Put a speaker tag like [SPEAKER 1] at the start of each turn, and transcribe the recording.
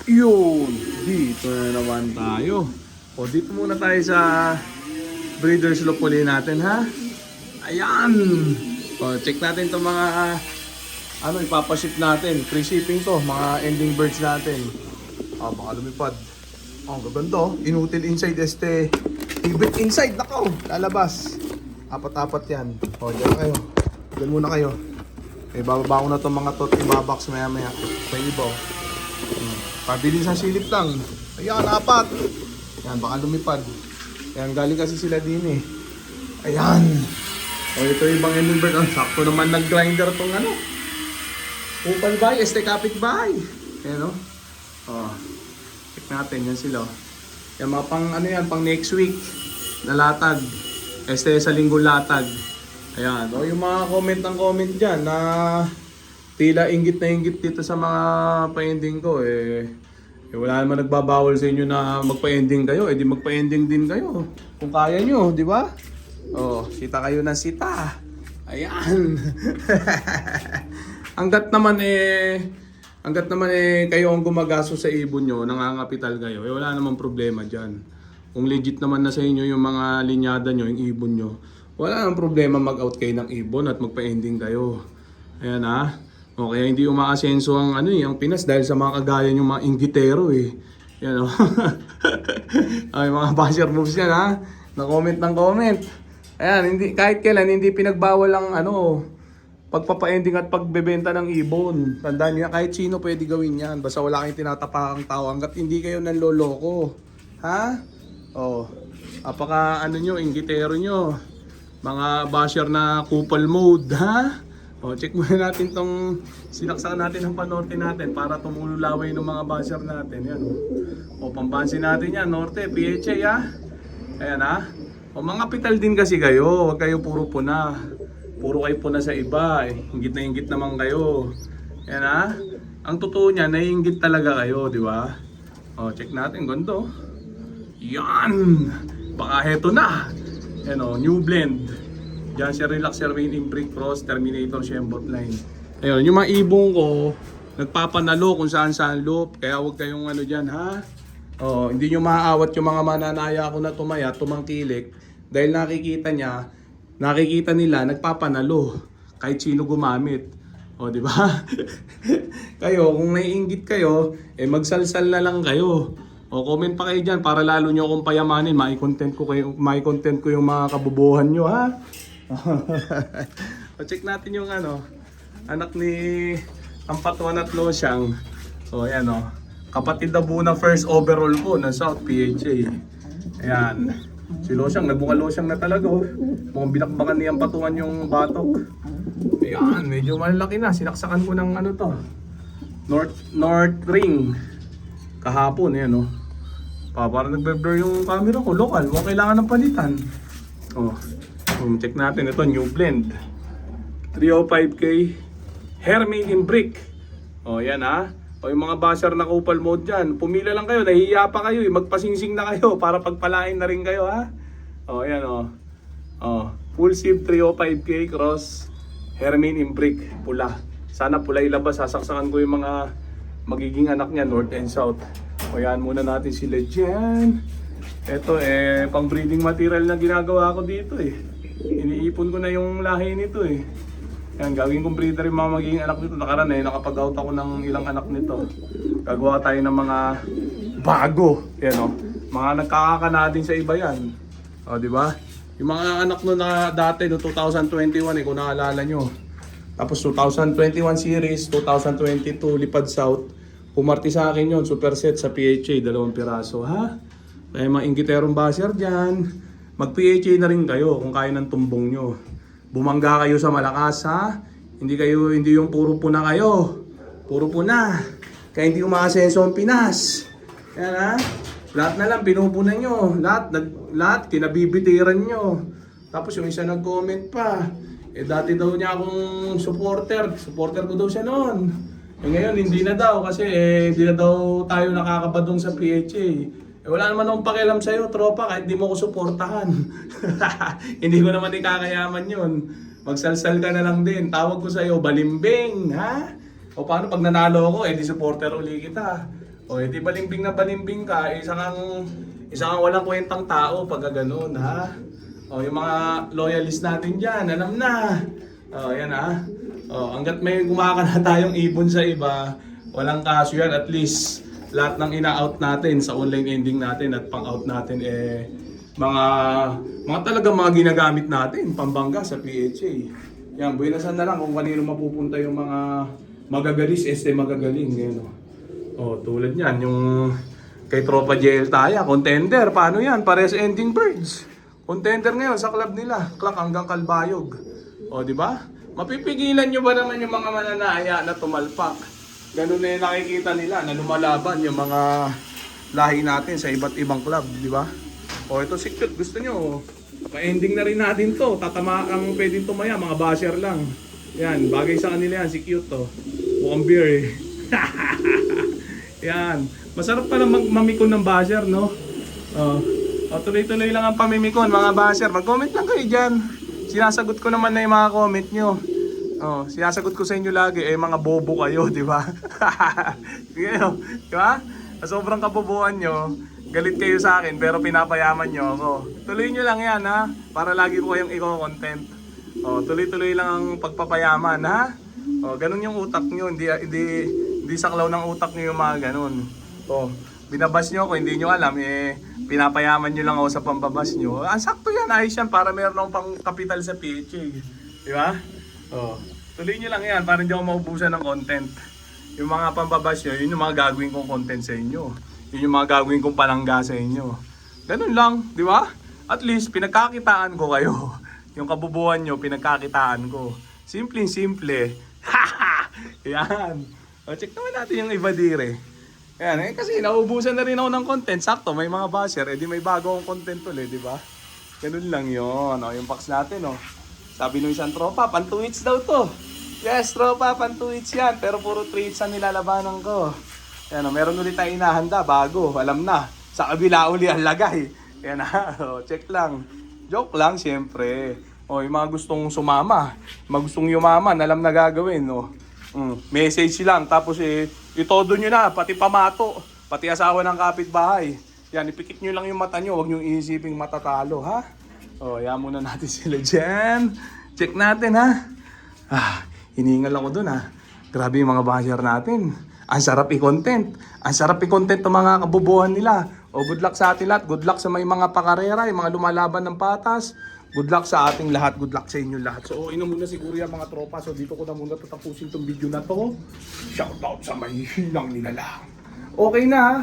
[SPEAKER 1] Yun, dito na naman tayo. O, dito muna tayo sa breeders loop uli natin, ha? Ayan! O, check natin itong mga ipapaship natin. Free shipping to, mga ending birds natin. Baka lumipad. Ang gaganda, oh. Inutil inside este. Tibit inside, nako! Lalabas. Apat-apat yan. O, dyan kayo. Dyan muna kayo. Bababa ko na itong mga tot ibabox maya-maya. May iba, pabilis sa silip lang. Ayan, apat. Ayan, baka lumipad. Ayan, galing kasi sila din eh. Ayan. O, ito yung ibang ending bird. Sakto naman nag-grinder tong Upal bay, este kapit bay. Ayan o. Check natin, yan sila. Yan mga pang pang next week. Nalatag. Este sa linggo latag. Ayan, o yung mga comment dyan na tila inggit na inggit dito sa mga pa-ending ko wala naman nagbabawal sa inyo na magpa-ending kayo, di magpa-ending din kayo kung kaya nyo, di ba? Sita kayo ng sita. Ayan. hanggat naman kayo ang gumagaso sa ibon nyo, nangangapital kayo, wala namang problema dyan. Kung legit naman na sa inyo yung mga linyada nyo, yung ibon nyo, wala namang problema mag-out kayo ng ibon at magpa-ending kayo. Ayan ha. Kaya hindi umaasenso ang ang Pinas dahil sa mga kagaya yung mga inggitero eh. Yan o. Ay, mga basher moves yan ha. Na-comment ng comment. Ayan, kahit kailan hindi pinagbawal ang pagpapa-ending at pagbebenta ng ibon. Tandaan niyo, kahit sino pwede gawin yan. Basta wala kayong tinatapakang tao hanggat hindi kayo nanloloko. Ha? Apaka inggitero nyo. Mga basher na kupal mode, ha? Check muna natin tong sinaksakan natin ang panorte natin para tumululaway ng mga basher natin. Yan pambansin natin yan, norte, PHA ha. Ayan ha. Mga pital din kasi kayo, huwag kayo puro puna. Puro kayo puna sa iba, inggit na inggit naman kayo. Ayan ha. Ang totoo niya, naiinggit talaga kayo, di ba? Check natin, ganito. Yan! Baka heto na. Yan new blend. Diyan si Relaxer Rain Imbrick Cross Terminator Shembot line. Ayun, yung mga ibong ko nagpapanalo kung saan loop. Kaya huwag kayong diyan ha. Hindi nyo maaawat yung mga mananaya ko na tumangkilik dahil nakikita nila nagpapanalo kahit sino gumamit. Di ba? Kayo kung naiinggit kayo, magsalsal na lang kayo. Comment pa kayo diyan para lalo nyo akong payamanin, mai-content ko yung mga kabubuhan nyo ha. Check natin yung anak ni Ampatuan at Losyang. Ayan kapatid na buo na first overall ko ng South PHA. Ayan. Si Losyang, nagbuka Losyang na talaga mukhang binakbakan ni Ampatuan yung batok. Ayan, medyo malaki na. Sinaksakan ko ng North Ring kahapon. Ayan parang nagbe-blur yung camera ko. Local, mo kailangan ng palitan. Check natin ito, new blend 305k Hermine Imbrick. Yan ha. Yung mga basher na kupal mode dyan, pumila lang kayo, nahihiya pa kayo magpasingsing na kayo para pagpalain na rin kayo ha. Yan full sieve 305k cross Hermine Imbrick pula. Sana pula ilabas, sasaksakan ko yung mga magiging anak niya north and south. Yan muna natin sila dyan. Ito pang breeding material na ginagawa ko dito Iniipon ko na yung lahi nito Yan, gagawin kong breeder yung mga magiging anak nito. Nakaraan nakapag-out ako ng ilang anak nito. Gagawa tayo ng mga bago. Yan mga nagkakakana din sa iba yan. Di ba? Yung mga anak no na dati no 2021 kung naalala nyo. Tapos 2021 series, 2022 lipad south. Pumarti sa akin yon superset sa PHA, 2 piraso ha. Kaya mga inggiterong basher dyan, mag-PHA na rin kayo kung kaya ng tumbong nyo. Bumangga kayo sa malakas ha. Hindi yung puro puna kayo. Puro puna. Kaya hindi umaasenso ang Pinas. Yan ha. Lahat na lang pinupunan nyo. Lahat kinabibitiran nyo. Tapos yung isa nag-comment pa. Dati daw niya akong supporter. Supporter ko daw siya noon. Ngayon hindi na daw kasi hindi na daw tayo nakakabadong sa PHA. Wala naman akong pakialam sa'yo, tropa, kahit di mo ko suportahan. Hindi ko naman ikakayaman yun. Magsalsal ka na lang din. Tawag ko sa'yo, balimbing, ha? O paano pag nanalo ako, di supporter uli kita. O, edi balimbing na balimbing ka, isa kang walang kwentang tao pag gano'n, ha? O, yung mga loyalist natin dyan, alam na. O, yan ha. O, hanggat may gumaka na tayong ibon sa iba, walang kaso yan. At least, lahat ng ina-out natin sa online ending natin at pang-out natin, mga talagang mga ginagamit natin, pambangga sa PHA. Yan, buwinasan na lang kung kanino mapupunta yung mga magagalis, magagaling. Yan, tulad yan, yung kay Tropa JL Taya, contender, paano yan? Pares ending birds. Contender ngayon sa club nila, Clark hanggang Kalbayog. O, di ba? Mapipigilan nyo ba naman yung mga mananaya na tumalpak? Ganun na yung nakikita nila na lumalaban yung mga lahi natin sa iba't ibang club, di ba? O, ito si Cute, gusto nyo, pa-ending na rin natin to. Tatama ang pwedeng tumaya, mga basher lang. Yan, bagay sa kanila yan, si Cute to. Mukhang beer eh. Yan, masarap pala mamikon ng basher, no? Tuloy-tuloy lang ang pamimikon, mga basher. Mag-comment lang kayo dyan. Sinasagot ko naman na yung mga comment nyo. Sinasagot ko sa inyo lagi, mga bobo kayo, di ba? Di ba? Sobrang kabobohan nyo, galit kayo sa akin pero pinapayaman nyo ako. Tuloy nyo lang yan, ha? Para lagi ko kayong i-content. Tuloy-tuloy lang ang pagpapayaman, ha? Ganun yung utak nyo, hindi saklaw ng utak nyo yung mga ganun. Binabas nyo ako, hindi nyo alam, pinapayaman nyo lang ako sa pambabas nyo. Ang sakto yan, ayos yan, para meron akong pang kapital sa PHA. Di ba? Tuloy nyo lang yan, para hindi ako maubusan ng content. Yung mga pambabas nyo, yun yung mga gagawin kong content sa inyo. Yun yung mga gagawin kong palangga sa inyo. Ganun lang, di ba? At least, pinagkakitaan ko kayo. Yung kabubuhan nyo, pinagkakitaan ko. Simple-simple. Haha! Yan. Check naman natin yung iba dire. Yan, kasi naubusan na rin ako ng content. Sakto, may mga basher, di may bago akong content ulit, di ba? Ganun lang yun. Yung box natin, sabi nung isang tropa, pan 2 hits daw to. Yes, tropa, pan 2 hits yan. Pero puro 3 hits ang nilalabanan ko. Yan, meron ulit tayong inahanda, bago. Alam na, sa kabila uli ang lagay. Yan check lang. Joke lang, siyempre. Yung mga gustong sumama, mga gustong yumaman, alam na gagawin, message lang, tapos itodo nyo na, pati pamato, pati asawa ng kapitbahay. Yan, ipikit nyo lang yung mata nyo, huwag nyo iisiping matatalo, ha? Yan muna natin sila dyan. Check natin, ha? Hiningal ako dun, ha? Grabe yung mga basher natin. Ang sarap i-content. Ang sarap i-content ng mga kabubuhan nila. Good luck sa atin lahat. Good luck sa may mga pakarera, yung mga lumalaban ng patas. Good luck sa ating lahat. Good luck sa inyo lahat. So, na muna siguro yung mga tropa. So, dito ko na muna tatapusin tong video na to. Shoutout sa may hinang nila lang. Okay na, ha?